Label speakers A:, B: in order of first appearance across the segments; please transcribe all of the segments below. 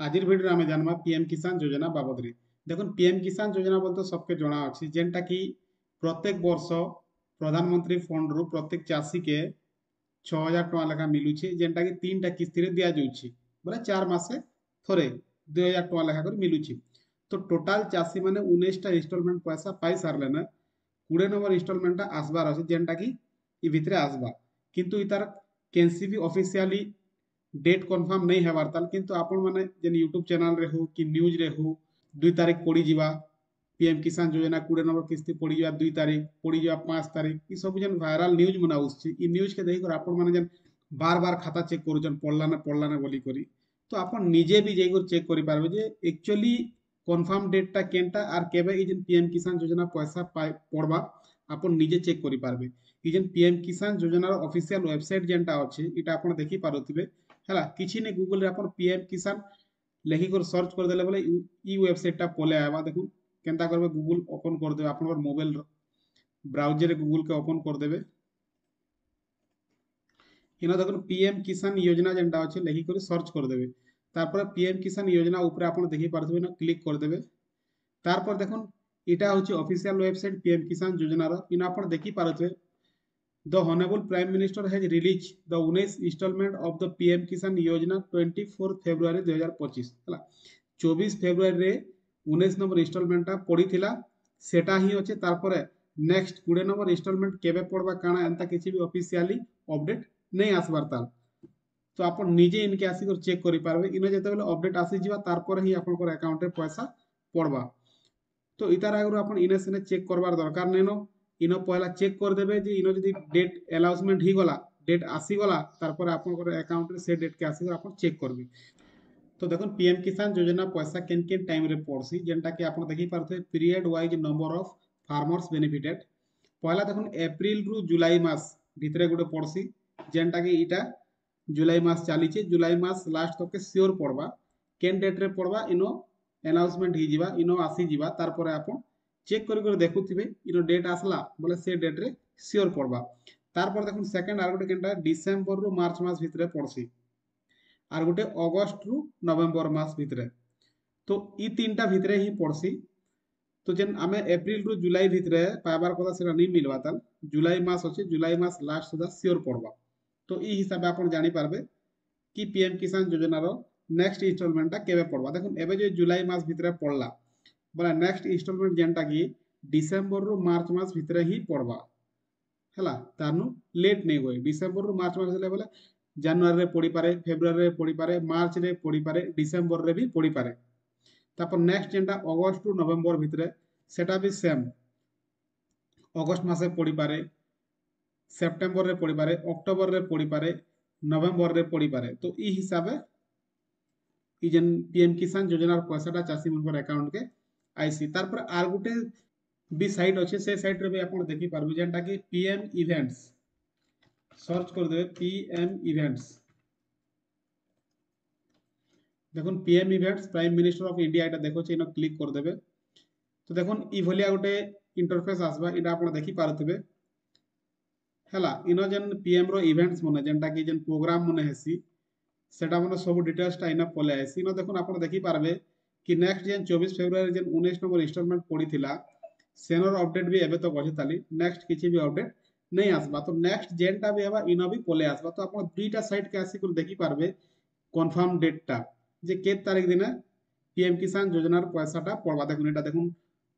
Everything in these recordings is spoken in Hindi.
A: आजिर भिडियो आमे जानबा पीएम किसान योजना बाबद रे। देखुन पीएम किसान योजना बोल तो सबके जना अछि जेनटा कि प्रत्येक वर्ष प्रधानमंत्री फंड रु प्रत्येक चाषी के 6000 टका लेखा मिलुछि जेनटा कि 3टा किस्ती रे दिया जाउछि बोले 4 मासे थोरे 2000 टका लेखा कर मिलुछि। तो टोटाल चाषी माने 19टा इंस्टॉलमेंट पैसा पाई सारले ना 20 नंबर इंस्टॉलमेंट आसबार अछि जेनटा कि इ भितरे आसबा किंतु इतार केनसीबी ऑफिशियली डेट कन्फर्म नहीं है ताल किंतु आपण माने जेन यूट्यूब चैनल रे हो कि न्यूज रे हो 2 तारीख पड़ी जीवा पीएम किसान योजना 20 नंबर किस्ती पड़ी जीवा 2 तारीख पड़ी जीवा 5 तारीख ई सब जेन वायरल न्यूज मना आउछि ई न्यूज के देखि कर आपण माने जेन बार बार खाता चेक करूछन पड़ला ना बोली करी तो आपण निजे भी जाई कर चेक करि पारबे जे एक्चुअली कन्फर्म डेट टा केनटा आर केबे ई जेन पीएम किसान योजना पैसा पड़बा आपण निजे चेक करि पारबे। ई जेन पीएम किसान योजना ऑफिशियल वेबसाइट जेनटा अछि इटा आपण देखि पारुथिबे है किसी ने गूगल रे अपन पीएम किसान लेखि कर सर्च कर देले बोले ई वेबसाइट टा पले आवा देखु केनता करबे गूगल ओपन कर देबे अपन मोबाइल ब्राउजर रे गूगल के ओपन कर देबे इना देखुन पीएम किसान योजना जेनटा अछि लेखि कर सर्च कर देबे तारपर पीएम किसान योजना ऊपर अपन देखि पारथिबे ना क्लिक कर देबे तारपर देखुन इटा होछि ऑफिशियल वेबसाइट पीएम किसान योजना रो इना अपन देखि पारथिबे The Honorable Prime Minister has released the 19 installment of the PM Kisan Yojana 24 February 2025 हला 24 फेब्रुआरी रे 19 नंबर इंस्टॉलमेंट टा पड़ी थिला सेटा ही होचे तारपरे नेक्स्ट 20 नंबर इंस्टॉलमेंट केबे पड़बा काना एंता किछि भी ऑफिशियली अपडेट नहीं आसबार ताल तो आपण निजे इनके आसी कर चेक करि पारबे इनो जते बेले अपडेट आसी जिवा तारपर ही आपन को अकाउंट रे पैसा पड़बा तो इतार आगु आपण इने सने चेक करबार दरकार नेनो इनो पहला चेक कर देबे जे इनो जदी डेट अनाउंसमेंट ही गला डेट आसी गला तारपर आपन को अकाउंट रे से डेट के आसी आपन चेक करबे। तो देखो पीएम किसान योजना पैसा केन केन टाइम रे पड़सी जेनटा कि आपन देखि पारथे period wise number of farmers benefited पहला देखो अप्रैल रु जुलाई मास भितरे गुटे पड़सी जेनटा कि इटा जुलाई मास चली छे जुलाई मास लास्ट तक के श्योर पड़बा केन डेट रे पड़बा इनो अनाउंसमेंट ही जीवा इनो आसी जीवा तारपर आपन चेक कर देखुथिबे इनो डेट आसला बोले से डेट रे श्योर पड़बा तारपर देखुन सेकंड आर गोटे केनटा डिसेंबर रु मार्च मास भितरे पड़सी आर गोटे अगस्त रु नवेम्बर मास भितरे तो ई तीनटा भितरे ही पड़सी तो जेन आमे अप्रैल रु जुलाई भितरे पाइबार कथा सेरा नहीं मिलवा ताल जुलाई मास अछि जुलाई मास लास्ट सुधा श्योर पड़बा तो ई हिसाब आपन जानि पारबे कि पीएम किसान योजना रो नेक्स्ट इंस्टॉलमेंट टा केबे पड़बा देखुन एबे जे जुलाई मास भितरे पड़ला बोला नेक्स्ट इंस्टॉलमेंट जेनटा कि डिसेंबर रु मार्च मास भितरे ही पड़बा हला तानु लेट नहीं होय डिसेंबर रु मार्च मास बोले जनवरी रे पड़ी पारे फेब्रुआरी रे पड़ी पारे मार्च रे पड़ी पारे डिसेंबर रे भी पड़ी पारे तापर नेक्स्ट जेनटा अगस्त रु नवेम्बर भितरे सेटा भी सेम अगस्त मासे पड़ी पारे सेप्टेम्बर रे पड़ी पारे अक्टोबर रे पड़ी पारे नवेम्बर रे पड़ी पारे तो ई हिसाबे ई जेन पीएम किसान योजना पैसाटा चाषी मनकर अकाउंट के आईसी तारपर आर गुटे भी साइट अच्छे से साइट रे भी आपण देखि पारबे जेनटा कि पीएम इवेंट्स सर्च कर देबे पीएम इवेंट्स देखुन PM events prime minister of India एटा देखो छै इनो क्लिक कर देबे तो देखुन ई भलिया गुटे इंटरफेस आसबा इटा आपण देखि पारथिबे हला इनो जेन पीएम रो इवेंट्स मने जेनटा कि जेन प्रोग्राम मने हेसी सेटा मने सब डिटेल्स टा इना पले आसी इनो देखुन आपण देखि पारबे कि नेक्स्ट जेन 24 फेब्रुआरी जेन 19 नंबर इंस्टॉलमेंट पड़ी थिला सेनर अपडेट भी एबे तो गछि ताली नेक्स्ट किछि भी अपडेट नहीं आसबा तो नेक्स्ट जेनटा भी हेबा इनो भी पले आसबा तो आपण दुईटा साइट के आसी कर देखि पारबे कन्फर्म डेट टा जे के तारीख दिन पीएम किसान योजनार पैसाटा पड़वा देखुन एटा देखुन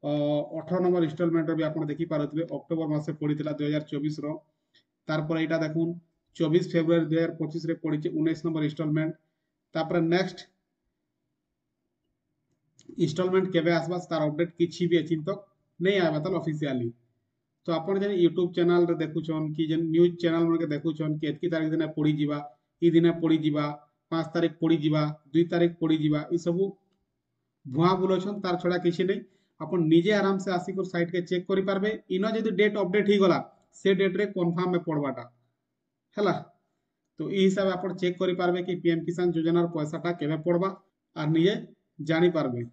A: 18 नंबर इंस्टॉलमेंट भी आपण देखि पारथिबे अक्टोबर मासे पड़ीथिला 2024 रो तारपर एटा देखुन 24 फेब्रुआरी 2025 रे पड़ीचे 19 नंबर इंस्टॉलमेंट तापर नेक्स्ट इंस्टॉलमेंट केबे आसबा तार अपडेट किछि भी एचिन तक नहीं आबा तल ऑफिशियली तो आपण जेन यूट्यूब चैनल रे देखुछन कि जेन न्यूज चैनल मन के देखुछन कि एतकी तारीख दिन पड़ी जीवा ई दिन पड़ी जीवा 5 तारीख पड़ी जीवा 2 तारीख पड़ी जीवा ई सब भुआ बुलोछन तार छडा किछि नहीं आपण निजे आराम से आसी कर साइट के चेक करि पारबे इनो जदी डेट अपडेट ही गला से डेट रे कंफर्म में पड़बाटा हला तो ई हिसाब आपण चेक करि पारबे कि पीएम किसान योजना र पैसाटा केबे पड़बा आ निजे जानि पारबे।